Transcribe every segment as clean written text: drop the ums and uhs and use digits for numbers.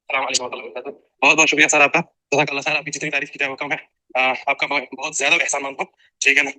अस्सलाम वालेकुम warahmatullahi wabarakatuh। बहुत बहुत शुक्रिया सर आपका। जज़ाकल्लाह सर, आपकी जितनी तारीफ की जाए वो कम है। आपका मैं बहुत ज्यादा एहसान मानता हूँ। ठीक है ना।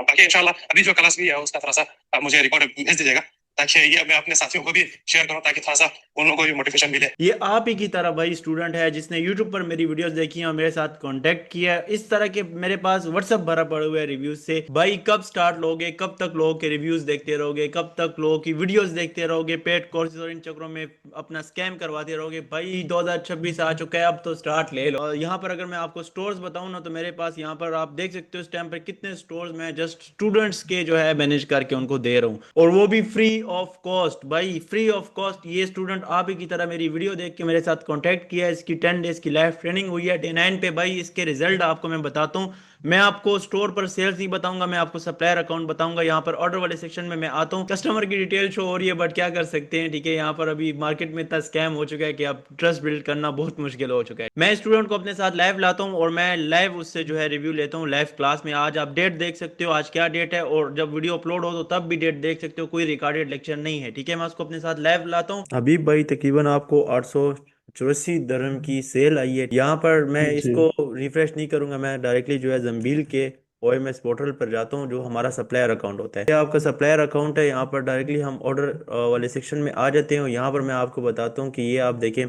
बाकी इंशाल्लाह अभी जो क्लास भी है उसका थोड़ा सा मुझे रिकॉर्ड भेज दीजिएगा, ताकि ये मैं अपने साथियों को भी शेयर करूँ, ताकि थोड़ा सा उन लोगों को भी मोटिवेशन मिले। ये आप ही की तरह भाई स्टूडेंट है जिसने YouTube पर मेरी वीडियोस देखी हैं और मेरे साथ कांटेक्ट किया है। इस तरह के मेरे पास WhatsApp भरा पड़े हुए है रिव्यूज से। भाई कब स्टार्ट लोगे, कब तक लोगों के रिव्यूज देखते रहोगे, कब तक लोगों की वीडियोस देखते रहोगे, पेड कोर्सेज और इन चक्करों में अपना स्कैम करवाते रहोगे। भाई 2026 आ चुका है, अब तो स्टार्ट ले लो। और यहाँ पर अगर मैं आपको स्टोर्स बताऊं ना, तो मेरे पास यहाँ पर आप देख सकते हो इस टाइम पर कितने स्टोर्स मैं जस्ट स्टूडेंट्स के जो है मैनेज करके उनको दे रहा हूँ, और वो भी फ्री ऑफ कॉस्ट। भाई फ्री ऑफ कॉस्ट। ये स्टूडेंट आप ही की तरह मेरी वीडियो देख के मेरे साथ कांटेक्ट किया है, इसकी 10 डेज की लाइव ट्रेनिंग हुई है डे 9 पे। भाई इसके रिजल्ट आपको मैं बताता हूँ। मैं आपको स्टोर पर सेल्स नहीं बताऊंगा, मैं आपको सप्लायर अकाउंट बताऊंगा। यहाँ पर ऑर्डर वाले सेक्शन में मैं आता हूँ, कस्टमर की डिटेल शो हो रही है, बट क्या कर सकते हैं। ठीक है, यहाँ पर अभी मार्केट में इतना स्कैम हो चुका है कि अब ट्रस्ट बिल्ड करना बहुत मुश्किल हो चुका है। मैं स्टूडेंट को अपने साथ लाइव लाता हूँ और मैं लाइव उससे जो है रिव्यू लेता हूँ लाइव क्लास में। आज आप डेट देख सकते हो, आज क्या डेट है, और जब वीडियो अपलोड हो तो तब भी डेट देख सकते हो। कोई रिकॉर्डेड लेक्चर नहीं है। ठीक है, मैं उसको अपने साथ लाइव लाता हूँ। अभी भाई तकरीबन आपको 884 दरहम की सेल आई है। यहाँ पर मैं जी। इसको रिफ्रेश नहीं करूंगा, मैं डायरेक्टली जो है जंबील के OMS पोर्टल पर जाता हूँ, जो हमारा सप्लायर अकाउंट होता है। ये आपका सप्लायर अकाउंट है। यहाँ पर डायरेक्टली हम ऑर्डर वाले सेक्शन में आ जाते हैं, और यहाँ पर मैं आपको बताता हूँ कि ये आप देखें,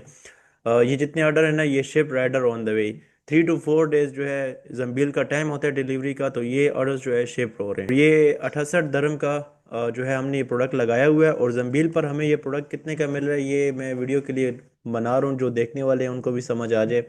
ये जितने ऑर्डर है ना, ये ship rider on the way. 3 to 4 days जो है जंबील का टाइम होता है डिलीवरी का, तो ये ऑर्डर्स जो है शिप हो रहे हैं। ये 68 दरम का जो है हमने ये प्रोडक्ट लगाया हुआ है, और जंबील पर हमें ये प्रोडक्ट कितने का मिल रहा है ये मैं वीडियो के लिए बना रहा हूँ, जो देखने वाले हैं उनको भी समझ आ जाए।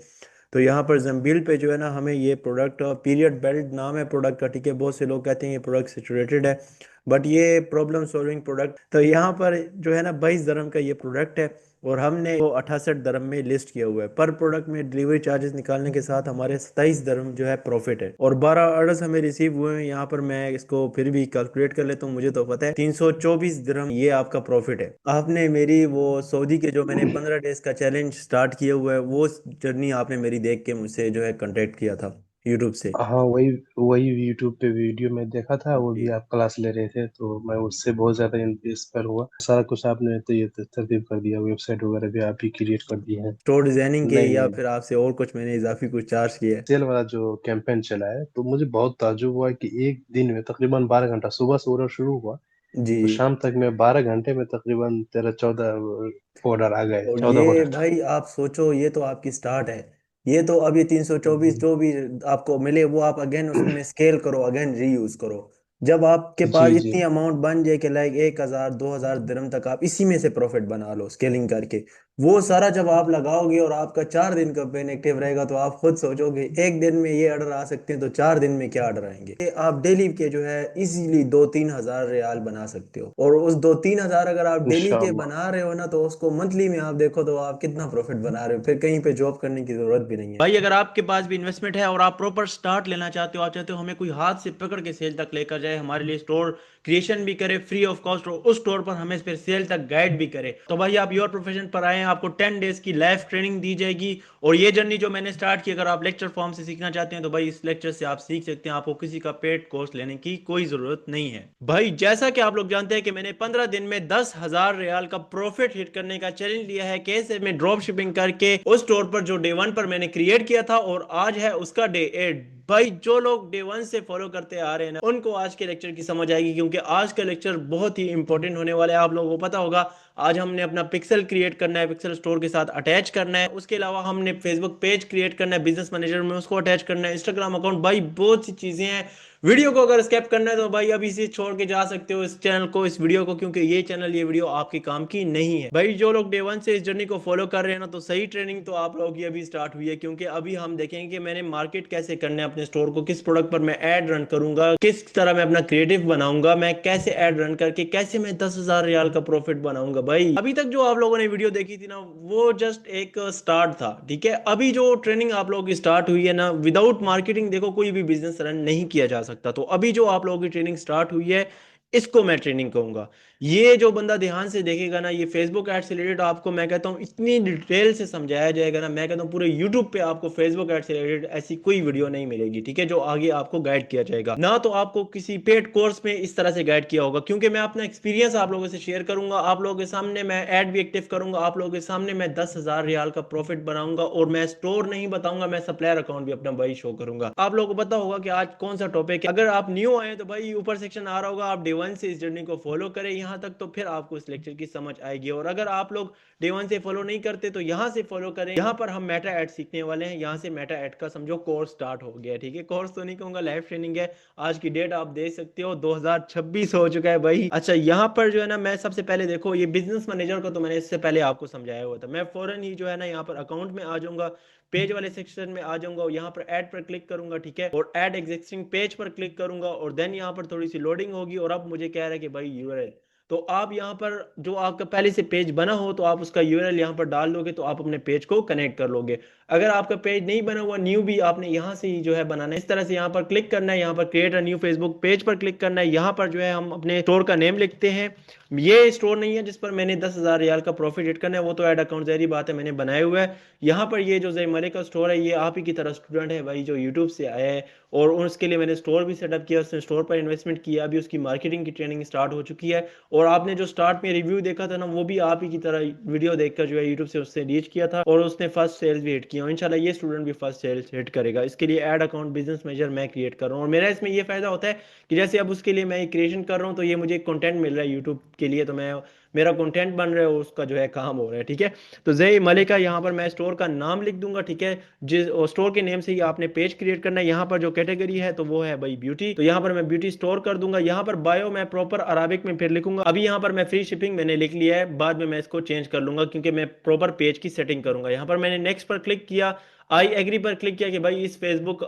तो यहाँ पर जंबील पे जो है ना, हमें ये प्रोडक्ट, पीरियड बेल्ट नाम है प्रोडक्ट का। ठीक है, बहुत से लोग कहते हैं ये प्रोडक्ट सेचुरेटेड है, बट ये प्रॉब्लम सॉल्विंग प्रोडक्ट। तो यहाँ पर जो है ना 22 दरम का ये प्रोडक्ट है, और हमने वो 68 दरम में लिस्ट किया हुआ है। पर प्रोडक्ट में डिलीवरी चार्जेस निकालने के साथ हमारे 27 दरम जो है प्रॉफिट है, और 12 ऑर्डर्स हमें रिसीव हुए हैं। यहाँ पर मैं इसको फिर भी कैलकुलेट कर लेता हूँ, मुझे तो पता है 324 दरम ये आपका प्रॉफिट है। आपने मेरी वो सऊदी के जो मैंने 15 डेज का चैलेंज स्टार्ट किया हुआ है, वो जर्नी आपने मेरी देख के मुझसे जो है कांटेक्ट किया था यूट्यूब से। हाँ, वही वही यूट्यूब पे वीडियो में देखा था, वो भी जी। आप क्लास ले रहे थे, तो मैं उससे बहुत ज्यादा इंस्पायर हुआ। सारा कुछ आपने तो ये तरतीब कर दिया, वेबसाइट वगैरह भी आप ही क्रिएट कर दिए हैं। स्टोर डिजाइनिंग के, नहीं या नहीं, फिर आपसे और कुछ मैंने इजाफी कुछ चार्ज किया है? सेल वाला जो कैंपेन चला है, तो मुझे बहुत ताज्जुब हुआ कि एक दिन में तकरीबन 12 घंटा, सुबह से ऑर्डर शुरू हुआ जी। तो शाम तक में 12 घंटे में तकरीबन 13-14 ऑर्डर आ गए, और 14 ऑर्डर। ये भाई आप सोचो, ये तो आपकी स्टार्ट है। ये तो अब ये 324 जो भी आपको मिले वो आप अगेन उसमें स्केल करो, अगेन रीयूज करो। जब आपके पास जी जी। इतनी अमाउंट बन जाए कि लाइक 1000 2000 दिरहम तक आप इसी में से प्रॉफिट बना लो स्केलिंग करके, वो सारा जब आप लगाओगे और आपका 4 दिन का पेन एक्टिव रहेगा, तो आप खुद सोचोगे एक दिन में ये ऑर्डर आ सकते हैं, तो 4 दिन में क्या ऑर्डर आएंगे। ये आप डेली के जो है इजीली 2-3 हजार रियाल बना सकते हो, और उस 2-3 हजार अगर आप डेली के इंशाल्लाह। बना रहे हो ना, तो उसको मंथली में आप देखो तो आप कितना प्रॉफिट बना रहे हो। फिर कहीं पे जॉब करने की जरूरत भी नहीं है। भाई अगर आपके पास भी इन्वेस्टमेंट है और आप प्रॉपर स्टार्ट लेना चाहते हो, आप चाहते हो हमें कोई हाथ से पकड़ के सेल तक लेकर जाए, हमारे लिए स्टोर क्रिएशन भी करे फ्री ऑफ कॉस्ट, और उस स्टोर पर हमें फिर सेल तक गाइड भी करे, तो भाई आप योर प्रोफेशन पर आए, आपको 10 डेज की लाइव ट्रेनिंग दी जाएगी। और ये जर्नी जो मैंने स्टार्ट की, अगर आप लेक्चर फॉर्म से सीखना चाहते हैं तो भाई इस लेक्चर से आप सीख सकते हैं, आपको किसी का पेड कोर्स लेने की कोई जरूरत नहीं है। भाई जैसा कि आप लोग जानते हैं कि मैंने 15 दिन में 10,000 रियाल का प्रॉफिट हिट करने का चैलेंज लिया है, कैसे मैं ड्रॉप शिपिंग करके उस स्टोर पर जो डे 1 पर मैंने क्रिएट किया था, और आज है उसका डे 8। भाई जो लोग डे 1 से फॉलो करते आ रहे हैं ना, उनको आज के लेक्चर की समझ आएगी, क्योंकि आज का लेक्चर बहुत ही इंपॉर्टेंट होने वाला है। आप लोगों को पता होगा, आज हमने अपना पिक्सल क्रिएट करना है, पिक्सल स्टोर के साथ अटैच करना है। उसके अलावा हमने फेसबुक पेज क्रिएट करना है, बिजनेस मैनेजर में उसको अटैच करना है, इंस्टाग्राम अकाउंट। भाई बहुत सी चीजें हैं। वीडियो को अगर स्किप करना है तो भाई अभी से छोड़ के जा सकते हो इस चैनल को, इस वीडियो को, क्योंकि ये चैनल, ये वीडियो आपके काम की नहीं है। भाई जो लोग डे 1 से इस जर्नी को फॉलो कर रहे हैं ना, तो सही ट्रेनिंग तो आप लोगों की अभी स्टार्ट हुई है, क्योंकि अभी हम देखेंगे कि मैंने मार्केट कैसे करना है अपने स्टोर को, किस प्रोडक्ट पर मैं एड रन करूंगा, किस तरह मैं अपना क्रिएटिव बनाऊंगा, मैं कैसे एड रन करके कैसे मैं 10,000 रियाल का प्रॉफिट बनाऊंगा। भाई अभी तक जो आप लोगों ने वीडियो देखी थी ना, वो जस्ट एक स्टार्ट था। ठीक है, अभी जो ट्रेनिंग आप लोगों की स्टार्ट हुई है ना, विदाउट मार्केटिंग देखो कोई भी बिजनेस रन नहीं किया जा सकता। तो अभी जो आप लोगों की ट्रेनिंग स्टार्ट हुई है, इसको मैं ट्रेनिंग कहूंगा। ये जो बंदा ध्यान से देखेगा ना, ये फेसबुक एड से रिलेटेड आपको मैं कहता हूँ इतनी डिटेल से समझाया जाएगा ना, मैं कहता हूँ पूरे यूट्यूब पे आपको फेसबुक एड से रिलेटेड ऐसी कोई वीडियो नहीं मिलेगी, ठीक है, जो आगे आपको गाइड किया जाएगा ना। तो आपको किसी पेड कोर्स में इस तरह से गाइड किया होगा, क्योंकि मैं अपना एक्सपीरियंस आप लोगों से शेयर करूंगा, आप लोगों के सामने मैं एड भी एक्टिव करूंगा, आप लोगों के सामने मैं 10,000 रियाल का प्रॉफिट बनाऊंगा, और मैं स्टोर नहीं बताऊंगा, मैं सप्लायर अकाउंट भी अपना भाई शो करूंगा। आप लोगों को पता होगा कि आज कौन सा टॉपिक है। अगर आप न्यू आए तो भाई ऊपर सेक्शन आ रहा होगा, आप डे वन से इस जर्नी को फॉलो करें यहाँ तक, तो फिर आपको इस लेक्चर की समझ आएगी। और अगर आप लोग डे वन से फॉलो नहीं करते तो यहाँ से फॉलो करें, यहाँ पर हम मेटा एड सीखने वाले हैं, यहाँ से मेटा एड का समझो कोर्स स्टार्ट हो गया है, ठीक है। कोर्स तो नहीं कहूंगा, लाइव ट्रेनिंग है। आज की डेट आप देख सकते हो 2026 हो चुका है भाई। अच्छा, यहाँ पर जो है ना, मैं सबसे पहले देखो ये बिजनेस मैनेजर को तो मैंने इससे पहले आपको समझाया हुआ था। मैं फौरन ही जो है ना यहाँ पर अकाउंट में आ जाऊंगा, पेज वाले सेक्शन में आ जाऊंगा, और यहाँ पर ऐड पर क्लिक करूंगा, ठीक है, और ऐड एग्जिस्टिंग पेज पर क्लिक करूंगा, और देन यहाँ पर थोड़ी सी लोडिंग होगी, और अब मुझे कह रहा है कि भाई यूआरएल, तो आप यहाँ पर जो आपका पहले से पेज बना हो तो आप उसका यूआरएल यहाँ पर डाल दोगे, तो आप अपने पेज को कनेक्ट कर लोगे। अगर आपका पेज नहीं बना हुआ, न्यू भी आपने यहाँ से ही जो है बनाना है, इस तरह से यहाँ पर क्लिक करना है, यहाँ पर create a new Facebook page पर क्लिक करना है, यहाँ पर जो है हम अपने स्टोर का नेम लिखते हैं। ये स्टोर नहीं है जिस पर मैंने 10,000 रियाल का प्रॉफिट एड करना है, वो तो ऐड अकाउंट जहरी बात है मैंने बनाया हुआ है। यहाँ पर ये जो जय मलिक का स्टोर है, ये आप ही की तरह स्टूडेंट है भाई, जो यूट्यूब से आया है, और उसके लिए मैंने स्टोर भी सेटअप किया, उसने स्टोर पर इन्वेस्टमेंट किया, अभी उसकी मार्केटिंग की ट्रेनिंग स्टार्ट हो चुकी है। और आपने जो स्टार्ट में रिव्यू देखा था ना, वो भी आप ही की तरह वीडियो देखकर जो है यूट्यूब से उससे रीच किया था, और उसने फर्स्ट सेल्स भी हिट किया। इंशाल्लाह ये स्टूडेंट भी फर्स्ट सेल्स हिट करेगा। इसके लिए ऐड अकाउंट बिजनेस मैनेजर मैं क्रिएट कर रहा हूँ, और मेरा इसमें ये फायदा होता है कि जैसे अब उसके लिए मैं क्रिएशन कर रहा हूँ, तो ये मुझे कंटेंट मिल रहा है यूट्यूब के लिए, तो मैं मेरा कंटेंट बन रहा है, उसका जो है काम हो रहा है, ठीक है। तो जय मलिका यहाँ पर मैं स्टोर का नाम लिख दूंगा, ठीक है। जिस स्टोर के नेम से ही आपने पेज क्रिएट करना है। यहाँ पर जो कैटेगरी है तो वो है भाई ब्यूटी, तो यहाँ पर मैं ब्यूटी स्टोर कर दूंगा। यहाँ पर बायो मैं प्रॉपर अराबिक में फिर लिखूंगा। अभी यहाँ पर मैं फ्री शिपिंग मैंने लिख लिया है, बाद में मैं इसको चेंज कर लूंगा, क्योंकि मैं प्रॉपर पेज की सेटिंग करूंगा। यहाँ पर मैंने नेक्स्ट पर क्लिक किया, आई एग्री पर क्लिक किया कि भाई इस फेसबुक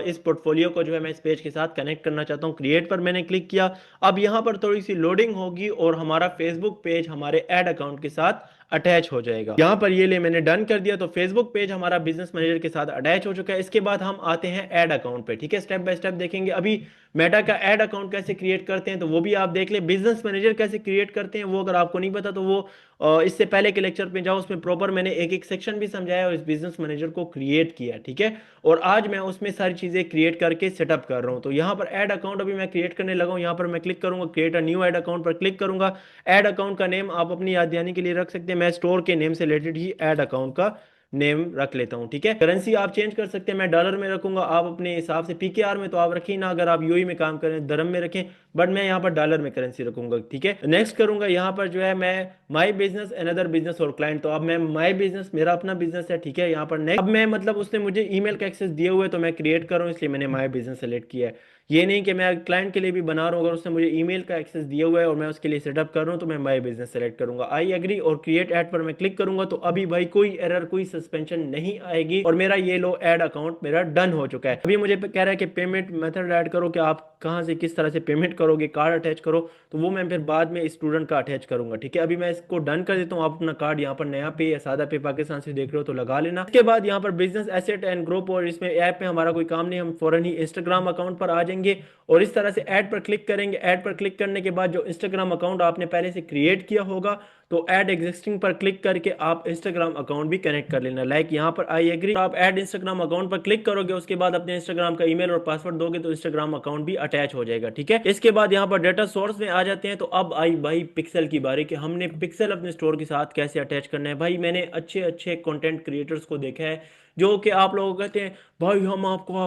इस पोर्टफोलियो को जो है मैं इस पेज के साथ कनेक्ट करना चाहता हूँ। क्रिएट पर मैंने क्लिक किया। अब यहाँ पर थोड़ी सी लोडिंग होगी, और हमारा फेसबुक पेज हमारे ऐड अकाउंट के साथ अटैच हो जाएगा। यहाँ पर ये ले मैंने डन कर दिया, तो फेसबुक पेज हमारा बिजनेस मैनेजर के साथ अटैच हो चुका है। इसके बाद हम आते हैं ऐड अकाउंट पे, ठीक है, स्टेप बाय स्टेप देखेंगे। अभी मेटा का ऐड अकाउंट कैसे क्रिएट करते हैं तो वो भी आप देख ले, बिजनेस मैनेजर कैसे क्रिएट करते हैं वो अगर आपको नहीं पता तो वो इससे पहले के लेक्चर पे जाओ, उसमें प्रॉपर मैंने एक एक सेक्शन भी समझाया और इस बिजनेस मैनेजर को क्रिएट किया, ठीक है। और आज मैं उसमें सारी चीजें क्रिएट करके सेटअप कर रहा हूँ। तो यहाँ पर ऐड अकाउंट अभी मैं क्रिएट करने लगा हूँ। यहाँ पर मैं क्लिक करूंगा, create a new add account पर क्लिक करूंगा। ऐड अकाउंट का नेम आप अपनी याद दहानी के लिए रख सकते हैं, मैं स्टोर के नेम से रिलेटेड ही ऐड अकाउंट का नेम रख लेता हूं, ठीक है। करेंसी आप चेंज कर सकते हैं, मैं डॉलर में रखूंगा, आप अपने हिसाब से पीकेआर में तो आप रखिए ना, अगर आप यूएई में काम करें दरम में रखें, बट मैं यहाँ पर डॉलर में करेंसी रखूंगा, ठीक है। नेक्स्ट करूंगा, यहाँ पर जो है मैं माई बिजनेस अनदर बिजनेस और क्लाइंट, तो अब मैं माई बिजनेस मेरा अपना बिजनेस है, ठीक है। यहाँ पर नेक्स्ट अब मैं मतलब उसने मुझे ईमेल का एक्सेस दिए हुए तो मैं क्रिएट कर रहा हूँ, इसलिए मैंने माई बिजनेस सेलेक्ट किया है। ये नहीं कि मैं क्लाइंट के लिए भी बना रहा हूँ, अगर उसने मुझे ईमेल का एक्सेस दिया हुआ है और मैं उसके लिए सेटअप कर रहा हूँ तो मैं माई बिजनेस सेलेक्ट करूंगा। आई एग्री और क्रिएट ऐड पर मैं क्लिक करूंगा, तो अभी भाई कोई एरर कोई सस्पेंशन नहीं आएगी, और मेरा ये लो ऐड अकाउंट मेरा डन हो चुका है। अभी मुझे कह रहा है कि पेमेंट मेथड ऐड करो, कि आप कहाँ से किस तरह से पेमेंट करोगे, कार्ड अटैच करो, तो वो मैं फिर बाद में स्टूडेंट का अटैच करूंगा, ठीक है। अभी मैं इसको डन कर देता हूँ। आप अपना कार्ड यहाँ पर नया पे या सादा पे पाकिस्तान से देख रहे हो तो लगा लेना। इसके बाद यहाँ पर बिजनेस एसेट एंड ग्रुप, और इसमें ऐप में हमारा कोई काम नहीं, हम फौरन ही इंस्टाग्राम अकाउंट पर आ जाएंगे और इस तरह से ऐड पर क्लिक करेंगे। ऐड पर क्लिक करने के बाद जो इंस्टाग्राम अकाउंट आपने पहले से क्रिएट किया होगा, तो ऐड एग्जिस्टिंग पर क्लिक करके आप इंस्टाग्राम अकाउंट भी कनेक्ट कर लेना। लाइक यहाँ पर आई एग्री, आप ऐड इंस्टाग्राम अकाउंट पर क्लिक करोगे, उसके बाद अपने इंस्टाग्राम का ईमेल और पासवर्ड दोगे तो इंस्टाग्राम अकाउंट भी अटैच हो जाएगा, ठीक है। इसके बाद यहाँ पर डेटा सोर्स में आ जाते हैं। तो अब आई भाई पिक्सल की बारी, कि हमने पिक्सल अपने स्टोर के साथ कैसे अटैच करना है। भाई मैंने अच्छे अच्छे कंटेंट क्रिएटर्स को देखा है जो कि आप लोग कहते हैं भाई हम आपको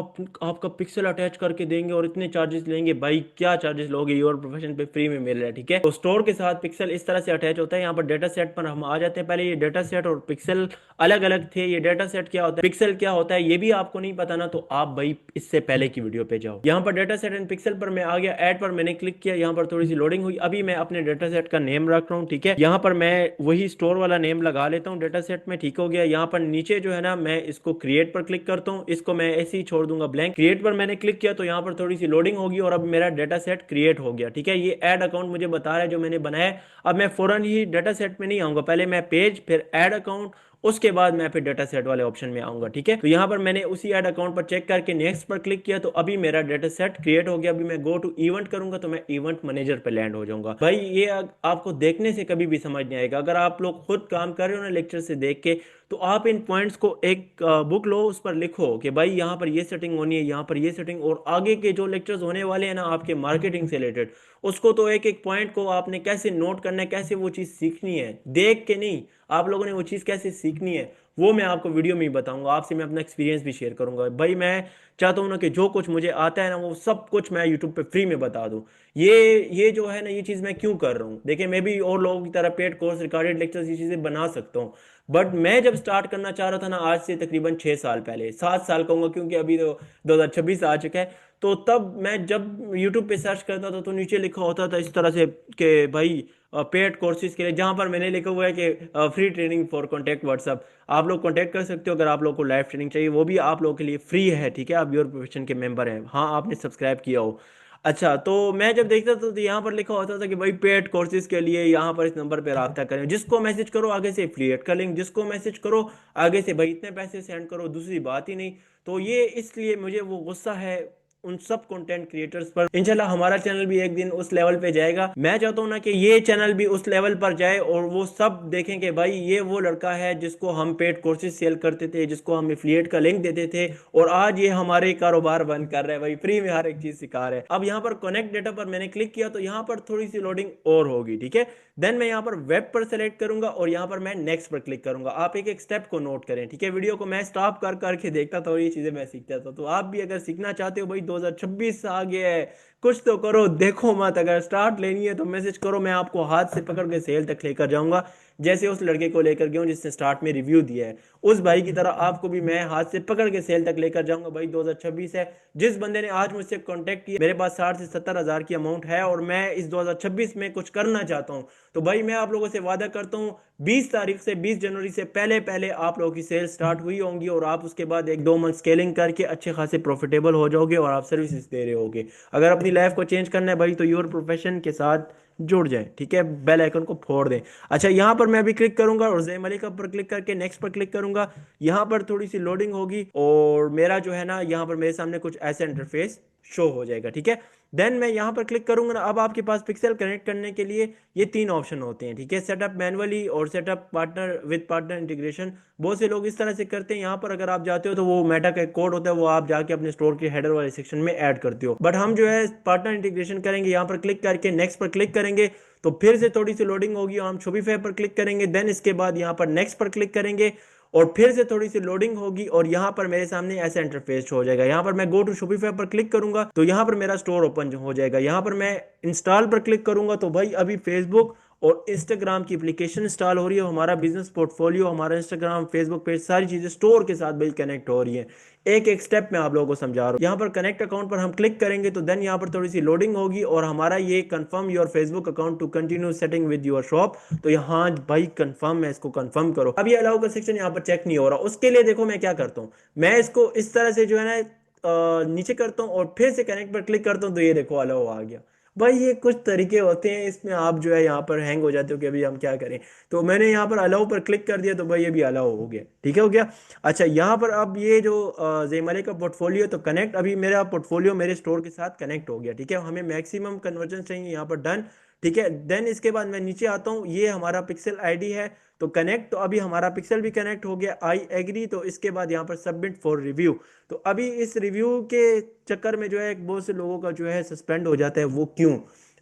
आपका पिक्सल अटैच करके देंगे और इतने चार्जेस लेंगे। भाई क्या चार्जेस लोगे, योर प्रोफेशन पे फ्री में मिल रहा है, ठीक है। तो स्टोर के साथ पिक्सल इस तरह से अटैच होता है। यहाँ पर डेटा सेट पर हम आ जाते हैं। पहले ये डेटा सेट और पिक्सल अलग अलग थे, ये डेटा सेट क्या होता है, पिक्सल क्या होता है, ये भी आपको नहीं पता ना, तो आप भाई इससे पहले की वीडियो पे जाओ। यहाँ पर डेटा सेट एंड पिक्सल पर मैं आ गया, ऐड पर मैंने क्लिक किया, यहाँ पर थोड़ी सी लोडिंग हुई। अभी मैं अपने डेटा सेट का नेम रख रहा हूँ, ठीक है। यहाँ पर मैं वही स्टोर वाला नेम लगा लेता हूँ डेटा सेट में, ठीक हो गया। यहाँ पर नीचे जो है ना, मैं इसको क्रिएट पर क्लिक करता हूँ, इसको मैं ऐसे ही छोड़ दूंगा ब्लैंक। क्रिएट पर मैंने क्लिक किया तो यहाँ पर थोड़ी सी लोडिंग होगी और अब मेरा डेटा सेट क्रिएट हो गया, ठीक है। ये ऐड अकाउंट मुझे बता रहा है जो मैंने बनाया है। अब मैं फौरन ही डेटा सेट में नहीं आऊंगा, पहले मैं पेज, फिर ऐड अकाउंट उसके बाद मैं फिर डेटा सेट वाले ऑप्शन में आऊंगा। ठीक है, तो यहाँ पर मैंने उसी ऐड अकाउंट पर चेक करके नेक्स्ट पर क्लिक किया, तो अभी मेरा डेटा सेट क्रिएट हो गया। अभी मैं गो टू इवेंट करूंगा तो मैं इवेंट मैनेजर पे लैंड हो जाऊंगा। भाई ये आपको देखने से कभी भी समझ नहीं आएगा। अगर आप लोग खुद काम कर रहे हो ना लेक्चर से देख के, तो आप इन पॉइंट्स को एक बुक लो, उस पर लिखो कि भाई यहाँ पर ये सेटिंग होनी है, यहाँ पर ये सेटिंग, और आगे के जो लेक्चर्स होने वाले हैं ना आपके मार्केटिंग से रिलेटेड, उसको तो एक एक पॉइंट को आपने कैसे नोट करना है, कैसे वो चीज़ सीखनी है, देख के नहीं, आप लोगों ने वो चीज़ कैसे सीखनी है वो मैं आपको वीडियो में ही बताऊंगा। आपसे मैं अपना एक्सपीरियंस भी शेयर करूंगा। भाई मैं चाहता हूँ ना कि जो कुछ मुझे आता है ना वो सब कुछ मैं यूट्यूब पे फ्री में बता दूं। ये जो है ना ये चीज़ मैं क्यों कर रहा हूँ, देखिए मैं भी और लोगों की तरह पेड कोर्स, रिकॉर्डेड लेक्चर्स, ये चीज़ें बना सकता हूँ, बट मैं जब स्टार्ट करना चाह रहा था ना, आज से तकरीबन 6 साल पहले, 7 साल कहूँगा क्योंकि अभी तो 2026 आ चुका है, तो तब मैं जब यूट्यूब पे सर्च करता था तो नीचे लिखा होता था इस तरह से कि भाई पेड कोर्सेज के लिए, जहां पर मैंने लिखा हुआ है कि free training for contact WhatsApp, आप लोग कॉन्टैक्ट कर सकते हो अगर आप लोग को लाइव ट्रेनिंग चाहिए, वो भी आप लोगों के लिए फ्री है। ठीक है, आप योर प्रोफेशन के मेंबर हैं, हाँ आपने सब्सक्राइब किया हो। अच्छा, तो मैं जब देखता था तो यहाँ पर लिखा होता था कि भाई पेड कोर्सेज के लिए यहाँ पर इस नंबर पर रब्ता करें, जिसको मैसेज करो आगे से फ्री एड का लिंक, जिसको मैसेज करो आगे से भाई इतने पैसे सेंड करो, दूसरी बात ही नहीं। तो ये इसलिए मुझे वो गुस्सा है उन सब कंटेंट क्रिएटर्स पर। इंशाल्लाह हमारा चैनल भी एक दिन उस लेवल पे जाएगा। मैं चाहता हूँ ना कि ये चैनल भी उस लेवल पर जाए और वो सब देखें कि भाई ये वो लड़का है जिसको हम पेड कोर्सेज सेल करते थे, जिसको हम एफिलिएट का लिंक देते थे, और आज ये हमारे कारोबार बंद कर रहा है, भाई फ्री में हर एक चीज सिखा रहा है। अब यहाँ पर कनेक्ट डेटा पर मैंने क्लिक किया तो यहाँ पर थोड़ी सी लोडिंग और होगी। ठीक है, देन मैं यहाँ पर वेब पर सेलेक्ट करूंगा और यहाँ पर मैं नेक्स्ट पर क्लिक करूंगा। आप एक एक स्टेप को नोट करें। ठीक है, वीडियो को मैं स्टॉप कर करके देखता था और ये चीजें मैं सीखता था। तो आप भी अगर सीखना चाहते हो, भाई 2026 आ गया है, कुछ तो करो, देखो मत। अगर स्टार्ट लेनी है तो मैसेज करो, मैं आपको हाथ से पकड़ के सेल तक लेकर जाऊंगा, जैसे उस लड़के को लेकर गया हूँ जिसने स्टार्ट में रिव्यू दिया है। उस भाई की तरह आपको भी मैं हाथ से पकड़ के सेल तक लेकर जाऊंगा। भाई 2026 है, जिस बंदे ने आज मुझसे कांटेक्ट किया, मेरे पास 60 से 70 हजार की अमाउंट है और मैं इस 2026 में कुछ करना चाहता हूँ, तो भाई मैं आप लोगों से वादा करता हूँ 20 तारीख से 20 जनवरी से पहले पहले आप लोगों की सेल स्टार्ट हुई होंगी और आप उसके बाद 1-2 मंथ स्केलिंग करके अच्छे खासे प्रॉफिटेबल हो जाओगे और आप सर्विसेज दे रहे होगे। अगर अपनी लाइफ को चेंज करना है भाई तो योर प्रोफेशन के साथ जुड़ जाए। ठीक है, बेल आइकन को फोड़ दें। अच्छा, यहाँ पर मैं अभी क्लिक करूंगा और जय मलिका पर क्लिक करके नेक्स्ट पर क्लिक करूंगा। यहाँ पर थोड़ी सी लोडिंग होगी और मेरा जो है ना यहाँ पर मेरे सामने कुछ ऐसा इंटरफेस शो हो जाएगा। ठीक है, देन मैं यहाँ पर क्लिक करूंगा ना। अब आपके पास पिक्सल कनेक्ट करने के लिए ये 3 ऑप्शन होते हैं। ठीक है, सेटअप मैनुअली और setup partner with partner integration. बहुत से लोग इस तरह से करते हैं। यहाँ पर अगर आप जाते हो तो वो मेटा का कोड होता है, वो आप जाके अपने स्टोर के हेडर वाले सेक्शन में ऐड करते हो, बट हम जो है पार्टनर इंटीग्रेशन करेंगे। यहाँ पर क्लिक करके नेक्स्ट पर क्लिक करेंगे तो फिर से थोड़ी सी लोडिंग होगी और हम शोपिफाई पर क्लिक करेंगे। देन इसके बाद यहाँ पर नेक्स्ट पर क्लिक करेंगे और फिर से थोड़ी सी लोडिंग होगी और यहाँ पर मेरे सामने ऐसा इंटरफेस हो जाएगा। यहाँ पर मैं गो टू शोपिफाई पर क्लिक करूंगा तो यहाँ पर मेरा स्टोर ओपन हो जाएगा। यहाँ पर मैं इंस्टॉल पर क्लिक करूंगा तो भाई अभी फेसबुक और इंस्टाग्राम की एप्लीकेशन इंस्टॉल हो रही है, हमारा बिजनेस पोर्टफोलियो, हमारा इंस्टाग्राम, फेसबुक पेज, सारी चीजें स्टोर के साथ भाई कनेक्ट हो रही है। एक एक स्टेप मैं आप लोगों को समझा रहा हूँ। यहाँ पर कनेक्ट अकाउंट पर हम क्लिक करेंगे तो देन यहाँ पर थोड़ी सी लोडिंग होगी और हमारा ये confirm your Facebook account to continue setting with your shop, तो यहाँ भाई कंफर्म है, इसको कंफर्म करो। अब ये अलाउ का सेक्शन यहाँ पर चेक नहीं हो रहा, उसके लिए देखो मैं क्या करता हूँ, मैं इसको इस तरह से जो है ना नीचे करता हूँ और फिर से कनेक्ट पर क्लिक करता हूँ तो ये देखो अलाउ आ गया। भाई ये कुछ तरीके होते हैं, इसमें आप जो है यहाँ पर हैंग हो जाते हो कि अभी हम क्या करें। तो मैंने यहाँ पर अलाउ पर क्लिक कर दिया तो भाई ये भी अलाउ हो गया। ठीक है, हो गया। अच्छा, यहाँ पर अब ये जो जेमले का पोर्टफोलियो तो कनेक्ट, अभी मेरा पोर्टफोलियो मेरे स्टोर के साथ कनेक्ट हो गया। ठीक है, हमें मैक्सिमम कन्वर्जन चाहिए, यहाँ पर डन। ठीक है, देन इसके बाद मैं नीचे आता हूँ, ये हमारा पिक्सल आईडी है तो कनेक्ट, तो अभी हमारा पिक्सल भी कनेक्ट हो गया, आई एग्री। तो इसके बाद यहाँ पर सबमिट फॉर रिव्यू। तो अभी इस रिव्यू के चक्कर में जो है बहुत से लोगों का जो है सस्पेंड हो जाता है। वो क्यों?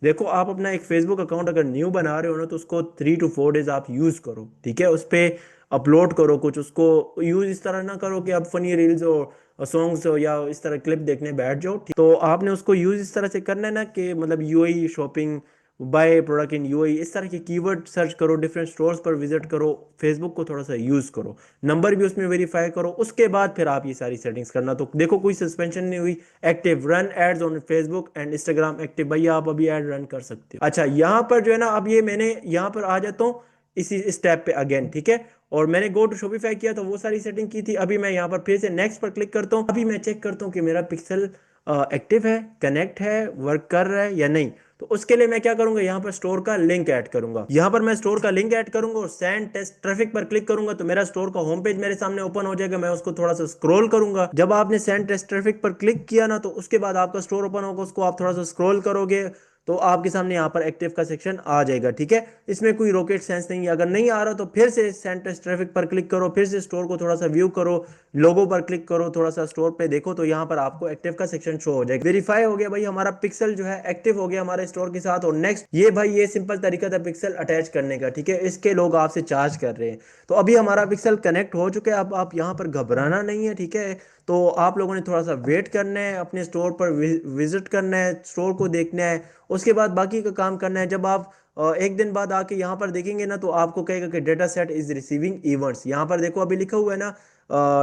देखो, आप अपना एक फेसबुक अकाउंट अगर न्यू बना रहे हो ना तो उसको 3 to 4 डेज आप यूज करो। ठीक है, उस पर अपलोड करो कुछ, उसको यूज इस तरह ना करो कि आप फनी रील्स और सॉन्ग्स हो या इस तरह क्लिप देखने बैठ जाओ। तो आपने उसको यूज इस तरह से करना है ना कि मतलब UAE shopping, by product in UAE, इस तरह के कीवर्ड सर्च करो, डिफरेंट स्टोर्स पर विजिट करो, फेसबुक को थोड़ा सा यूज करो, नंबर भी उसमें वेरीफाई करो, उसके बाद फिर आप ये सारी सेटिंग्स करना। तो देखो कोई सस्पेंशन नहीं हुई। Active run ads on Facebook and Instagram active, भैया आप अभी एड रन कर सकते हो। अच्छा, यहाँ पर जो है ना, अब ये मैंने यहाँ पर आ जाता हूँ इसी स्टेप पे अगेन। ठीक है, और मैंने गो टू शॉपिफाई किया तो वो सारी सेटिंग की थी। अभी मैं यहाँ पर फिर से नेक्स्ट पर क्लिक करता हूँ। अभी मैं चेक करता हूँ कि मेरा पिक्सल एक्टिव है, कनेक्ट है, वर्क कर रहा है या नहीं। तो उसके लिए मैं क्या करूंगा, यहाँ पर स्टोर का लिंक ऐड करूंगा। यहाँ पर मैं स्टोर का लिंक ऐड करूंगा और सेंड टेस्ट ट्रैफिक पर क्लिक करूंगा तो मेरा स्टोर का होम पेज मेरे सामने ओपन हो जाएगा। मैं उसको थोड़ा सा स्क्रॉल करूंगा। जब आपने सेंड टेस्ट ट्रैफिक पर क्लिक किया ना, तो उसके बाद आपका स्टोर ओपन होगा, उसको आप थोड़ा सा स्क्रॉल करोगे तो आपके सामने यहाँ पर एक्टिव का सेक्शन आ जाएगा। ठीक है, इसमें कोई रॉकेट साइंस नहीं है। अगर नहीं आ रहा तो फिर से सेंड टेस्ट ट्रैफिक पर क्लिक करो, फिर से स्टोर को थोड़ा सा व्यू करो, लोगो पर क्लिक करो, थोड़ा सा स्टोर पे देखो तो यहाँ पर आपको एक्टिव का सेक्शन शो हो जाएगा। वेरीफाई हो गया भाई, हमारा पिक्सल जो है एक्टिव हो गया हमारे स्टोर के साथ। और नेक्स्ट ये भाई ये सिंपल तरीका था पिक्सल अटैच करने का। ठीक है, इसके लोग आपसे चार्ज कर रहे हैं। तो अभी हमारा पिक्सल कनेक्ट हो चुका है। अब आप यहाँ पर घबराना नहीं है। ठीक है, तो आप लोगों ने थोड़ा सा वेट करना है, अपने स्टोर पर विजिट करना है, स्टोर को देखना है, उसके बाद बाकी का काम करना है। जब आप एक दिन बाद आके यहाँ पर देखेंगे ना, तो आपको कहेगा कि data set is receiving events. यहाँ पर देखो अभी लिखा हुआ है ना,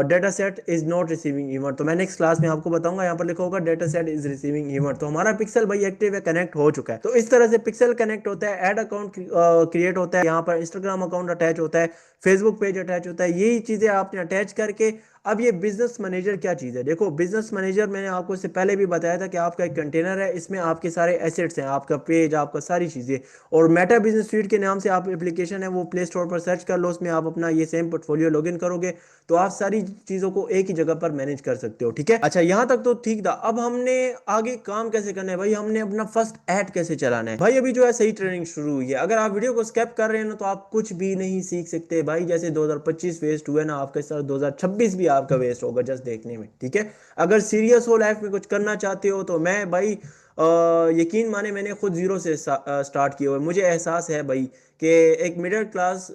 data set is not receiving event. तो मैं नेक्स्ट क्लास में आपको बताऊंगा, यहाँ पर लिखा होगा data set is receiving event. तो हमारा पिक्सल भाई एक्टिव है, कनेक्ट हो चुका है। तो इस तरह से पिक्सल कनेक्ट होता है, ऐड अकाउंट क्रिएट होता है, यहाँ पर इंस्टाग्राम अकाउंट अटैच होता है, फेसबुक पेज अटैच होता है। यही चीजें आपने अटैच करके अब ये बिजनेस मैनेजर क्या चीज है, देखो बिजनेस मैनेजर मैंने आपको इससे पहले भी बताया था कि आपका एक कंटेनर है, इसमें आपके सारे एसेट्स हैं, आपका पेज, आपका सारी चीजें। और मेटा बिजनेस स्वीट के नाम से आप एप्लीकेशन है वो प्ले स्टोर पर सर्च कर लो, उसमें आप अपना ये सेम पोर्टफोलियो लॉगिन करोगे तो आप सारी चीजों को एक ही जगह पर मैनेज कर सकते हो। ठीक है, अच्छा यहाँ तक तो ठीक था। अब हमने आगे काम कैसे करना है भाई, हमने अपना फर्स्ट ऐड कैसे चलाना है भाई। अभी जो है सही ट्रेनिंग शुरू हुई है। अगर आप वीडियो को स्किप कर रहे हैं ना तो आप कुछ भी नहीं सीख सकते भाई। जैसे 2025 वेस्ट हुआ ना आपके साथ, 2026 भी आपका वेस्ट होगा जस्ट देखने में। ठीक है, अगर सीरियस हो लाइफ में कुछ करना चाहते हो तो मैं भाई यकीन माने मैंने खुद जीरो से स्टार्ट किया हुआ है। मुझे एहसास है भाई कि एक मिडिल क्लास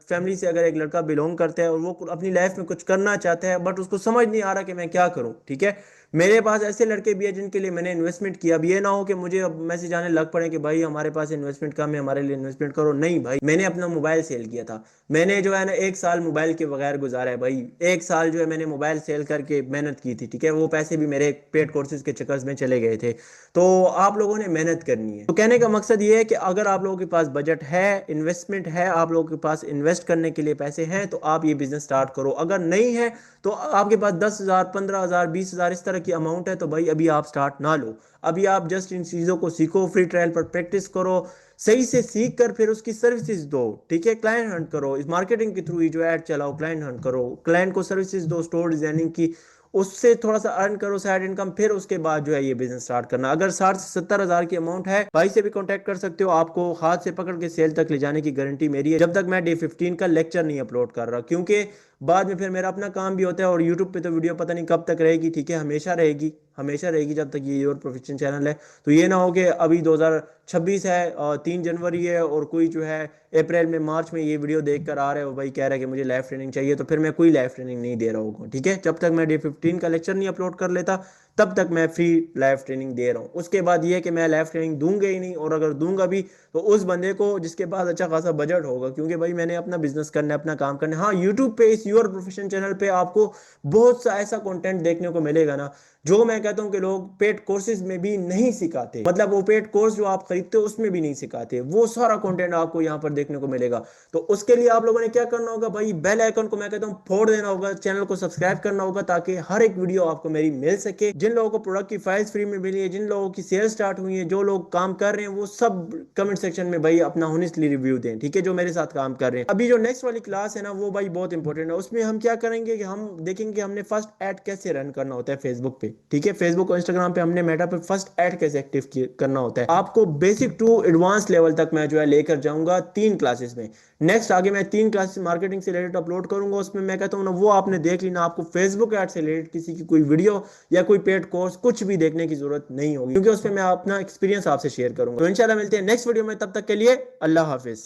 फैमिली से अगर एक लड़का बिलोंग करता है और वो अपनी लाइफ में कुछ करना चाहता है बट उसको समझ नहीं आ रहा कि मैं क्या करूं। ठीक है, मेरे पास ऐसे लड़के भी हैं जिनके लिए मैंने इन्वेस्टमेंट किया। अब ये ना हो कि मुझे अब मैसेज आने लग पड़े कि भाई हमारे पास इन्वेस्टमेंट कम है, हमारे लिए इन्वेस्टमेंट करो। नहीं भाई, मैंने अपना मोबाइल सेल किया था। मैंने जो है ना 1 साल मोबाइल के बगैर गुजारा है भाई। 1 साल जो है मैंने मोबाइल सेल करके मेहनत की थी। ठीक है, वो पैसे भी मेरे पेड कोर्सेज के चक्कर में चले गए थे। तो आप लोगों ने मेहनत करनी है। तो कहने का मकसद ये है कि अगर आप लोगों के पास बजट है, इन्वेस्टमेंट है, आप लोगों के पास इन्वेस्ट करने के लिए पैसे हैं तो आप ये बिजनेस स्टार्ट करो। अगर नहीं है तो आपके पास 10,000, 15,000, 20,000 इस तरह की अमाउंट है तो भाई अभी आप स्टार्ट ना लो। अभी आप जस्ट इन चीज़ों को सीखो, फ्री ट्रायल पर प्रैक्टिस करो, सही से सीख कर फिर उसकी सर्विसेज दो। ठीक है, क्लाइंट हंट करो, इस मार्केटिंग के थ्रू ही जो ऐड चलाओ, क्लाइंट हंट करो, क्लाइंट को सर्विसेज दो, स्टोर डिजाइनिंग की, उससे थोड़ा सा अर्न करो साइड इनकम, फिर उसके बाद जो है ये बिजनेस स्टार्ट करना। अगर 60 से 70 हजार की अमाउंट है, भाई से भी कांटेक्ट कर सकते हो। आपको हाथ से पकड़ के सेल तक ले जाने की गारंटी मेरी है, जब तक मैं डे 15 का लेक्चर नहीं अपलोड कर रहा, क्योंकि बाद में फिर मेरा अपना काम भी होता है और यूट्यूब पे तो वीडियो पता नहीं कब तक रहेगी। ठीक है, हमेशा रहेगी, हमेशा रहेगी जब तक ये योर प्रोफेशन चैनल है। तो ये ना हो कि अभी 2026 है और 3 जनवरी है और कोई जो है अप्रैल में, मार्च में ये वीडियो देख कर आ रहे हो भाई, कह रहा है कि मुझे लाइव ट्रेनिंग चाहिए, तो फिर मैं कोई लाइव ट्रेनिंग नहीं दे रहा हूँ। ठीक है, जब तक मैं डे 15 का लेक्चर नहीं अपलोड कर लेता तब तक मैं फ्री लाइव ट्रेनिंग दे रहा हूँ। उसके बाद ये है कि मैं लाइव ट्रेनिंग दूंगा ही नहीं, और अगर दूंगा भी तो उस बंदे को जिसके पास अच्छा खासा बजट होगा, क्योंकि भाई मैंने अपना बिजनेस करना है, अपना काम करना है। हाँ, यूट्यूब पे इस योर प्रोफेशन चैनल पे आपको बहुत सा ऐसा कंटेंट देखने को मिलेगा ना जो मैं कहता हूं कि लोग पेड कोर्सेज में भी नहीं सिखाते। मतलब वो पेड कोर्स जो आप खरीदते हो उसमें भी नहीं सिखाते, वो सारा कंटेंट आपको यहाँ पर देखने को मिलेगा। तो उसके लिए आप लोगों ने क्या करना होगा भाई, बेल आइकन को मैं कहता हूँ फोड़ देना होगा, चैनल को सब्सक्राइब करना होगा ताकि हर एक वीडियो आपको मेरी मिल सके। जिन लोगों को प्रोडक्ट की फाइल्स फ्री में मिली है, जिन लोगों की सेल स्टार्ट हुई है, जो लोग काम कर रहे हैं, वो सब कमेंट सेक्शन में भाई अपना ऑनेस्टली रिव्यू दें। ठीक है, जो मेरे साथ काम कर रहे हैं। अभी जो नेक्स्ट वाली क्लास है ना वो भाई बहुत इंपॉर्टेंट है। उसमें हम क्या करेंगे कि हम देखेंगे हमने फर्स्ट ऐड कैसे रन करना होता है फेसबुक पे। ठीक है, फेसबुक और इंस्टाग्राम पे हमने मेटा पे फर्स्ट ऐड कैसे एक्टिव करना होता है। आपको बेसिक टू एडवांस लेवल तक मैं जो है लेकर जाऊंगा 3 क्लासेस में। नेक्स्ट आगे मैं 3 क्लासेस मार्केटिंग से रिलेटेड अपलोड करूंगा, उसमें मैं कहता हूं ना वो आपने देख ली ना, आपको फेसबुक ऐड से रिलेटेड किसी की कोई वीडियो या कोई पेड कोर्स कुछ भी देखने की जरूरत नहीं होगी, क्योंकि उसमें मैं अपना एक्सपीरियंस आपसे शेयर करूंगा। तो इंशाल्लाह मिलते हैं नेक्स्ट वीडियो में, तब तक के लिए अल्लाह हाफिज।